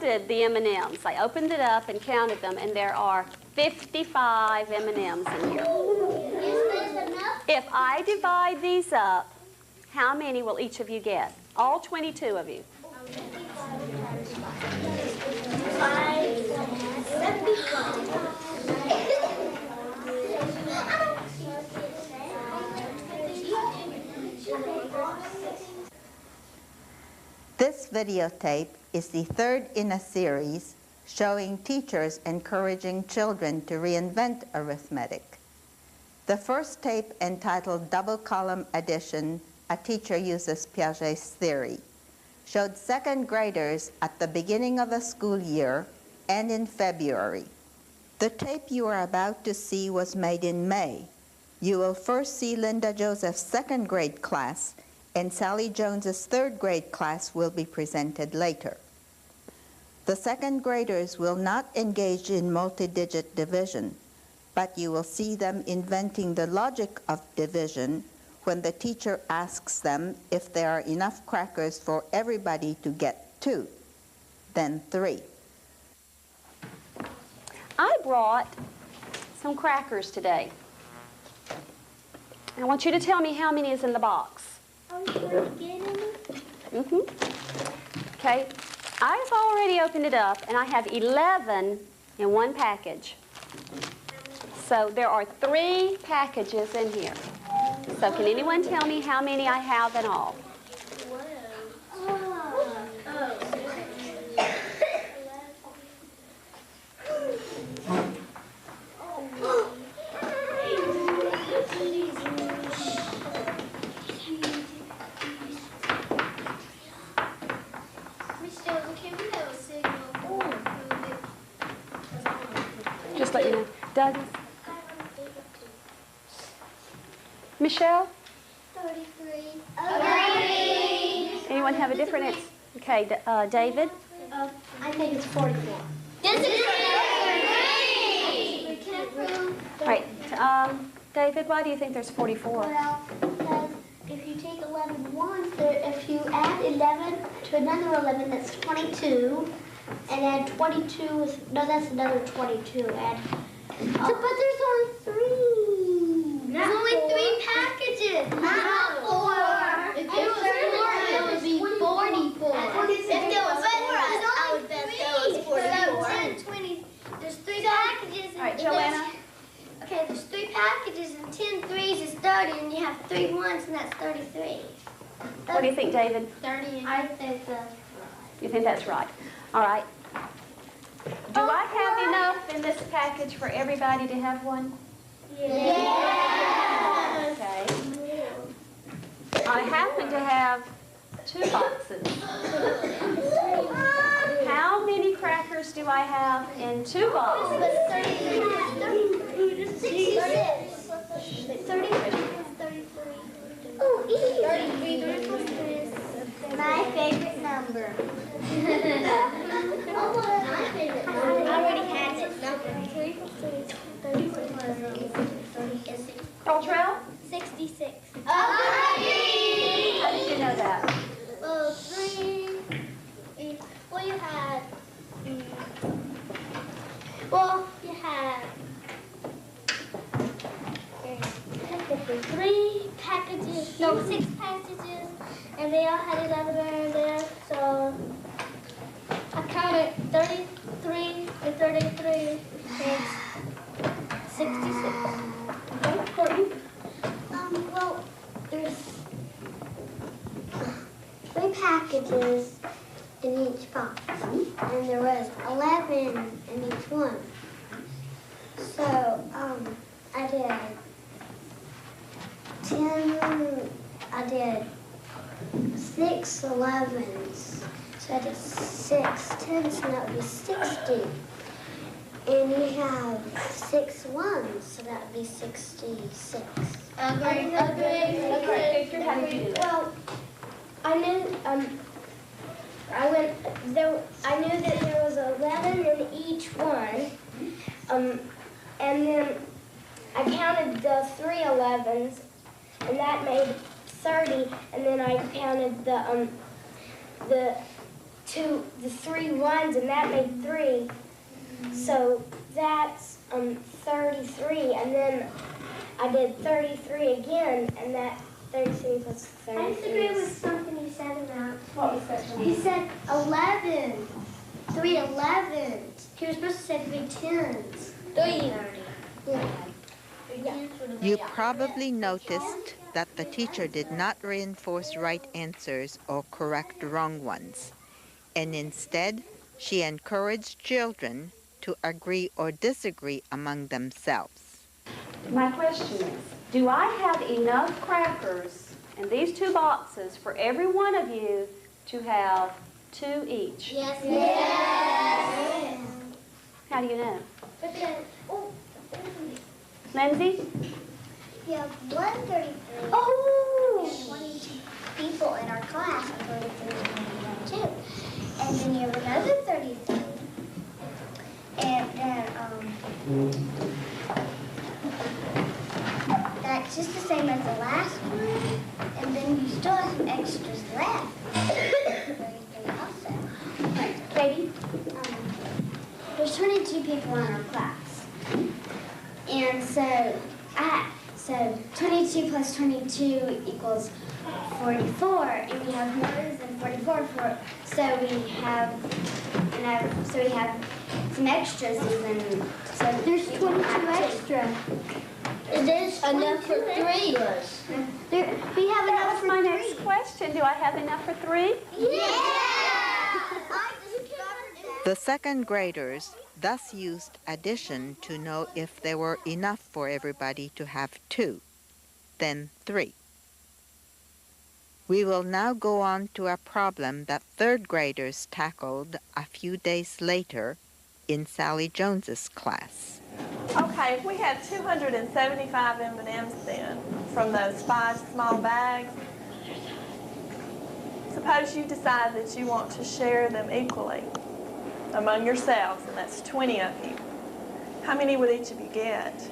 counted the M&Ms. I opened it up and counted them, and there are 55 M&Ms in here. If I divide these up, how many will each of you get? All 22 of you. This videotape is the third in a series showing teachers encouraging children to reinvent arithmetic. The first tape, entitled Double Column Addition, A Teacher Uses Piaget's Theory, showed second graders at the beginning of the school year and in February. The tape you are about to see was made in May. You will first see Linda Joseph's second grade class, and Sally Jones's third grade class will be presented later. The second graders will not engage in multi-digit division, but you will see them inventing the logic of division when the teacher asks them if there are enough crackers for everybody to get 2, then 3. I brought some crackers today. I want you to tell me how many is in the box. Okay, I've already opened it up, and I have 11 in one package. So there are 3 packages in here. So can anyone tell me how many I have in all? Just let you know. Douglas? Michelle? 33. Anyone have a different answer? Okay, David? I think it's 44. This is great! We can't prove. Right. David, why do you think there's 44? Well, because if you take 11 once, if you add 11 to another 11, that's 22. And add 22 is, no, that's another 22. Add, but there's only 3. There's only 3 packages. Not 4. If there was 4, it would be 44. If there was 4, I would bet there was 44. 10, 20. There's 3 packages. All right, Joanna? Okay, there's 3 packages, and 10 threes is 30, and you have 3 ones, and that's 33. What do you think, David? 30. I think that's right. You think that's right? All right. Do I have enough in this package for everybody to have one? Yes. Okay. I happen to have 2 boxes. How many crackers do I have in 2 boxes? 33 is my favorite number. I already had it. Number 3. Coltrell? 66. How did you know that? Well, 3. Well, you had. Well, you had. Technically 3 packages. No, 6 packages, and they all had 11 in there. So I counted 33 and 33 makes 66. Okay, Courtney? Well, there's 3 packages in each box, and there was 11 in each one. So, I did 10, I did 6 11s. So I did 6 10s, so that would be 60. And you have 6 1s, so that would be 66. Agreed. Victor, how did you do that? Well, I knew I knew that there was 11 in each one, and then I counted the 3 11s, and that made 30. And then I counted the the 3 ones, and that made 3. So that's 33, and then I did 33 again, and that 33 plus 33. I disagree with something you said about. What was that? He said 11. 3 11s. He was supposed to say 3 10s. 3 30. You probably noticed that the teacher did not reinforce right answers or correct wrong ones, and instead she encouraged children to agree or disagree among themselves. My question is, do I have enough crackers in these 2 boxes for every one of you to have 2 each? Yes. Yes. How do you know? But then, Lindsay? we have 133. Oh! 22 people in our class are 33 too. And then you have another 33. And then, that's just the same as the last one. And then you still have some extras left. 33 also. Right, Katie? There's 22 people in our class. And so 22 plus 22 equals 44, and we have more than 44 so we have some extras even. So there's 22 extra. It is enough for 3. We have enough for 3. That was my next question. Do I have enough for 3? Yeah! The second graders thus used addition to know if there were enough for everybody to have 2, then 3. We will now go on to a problem that third graders tackled a few days later in Sally Jones's class. Okay, if we had 275 M&Ms then from those 5 small bags, suppose you decide that you want to share them equally among yourselves, and that's 20 of you. How many would each of you get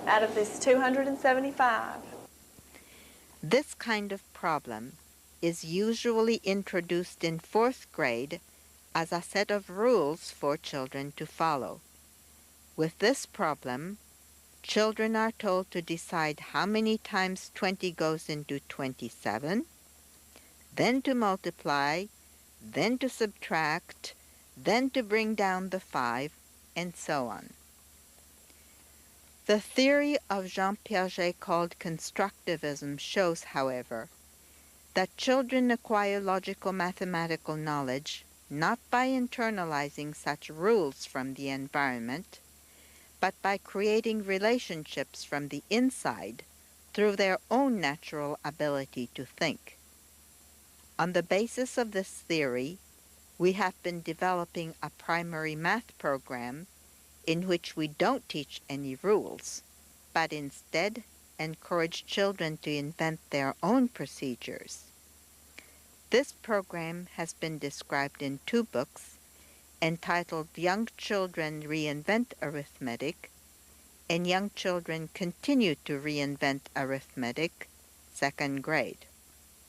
out of this 275? This kind of problem is usually introduced in 4th grade as a set of rules for children to follow. With this problem, children are told to decide how many times 20 goes into 27, then to multiply, then to subtract, then to bring down the 5, and so on. The theory of Jean Piaget called constructivism shows, however, that children acquire logical mathematical knowledge not by internalizing such rules from the environment, but by creating relationships from the inside through their own natural ability to think. On the basis of this theory, we have been developing a primary math program in which we don't teach any rules, but instead encourage children to invent their own procedures. This program has been described in 2 books entitled Young Children Reinvent Arithmetic and Young Children Continue to Reinvent Arithmetic, 2nd grade.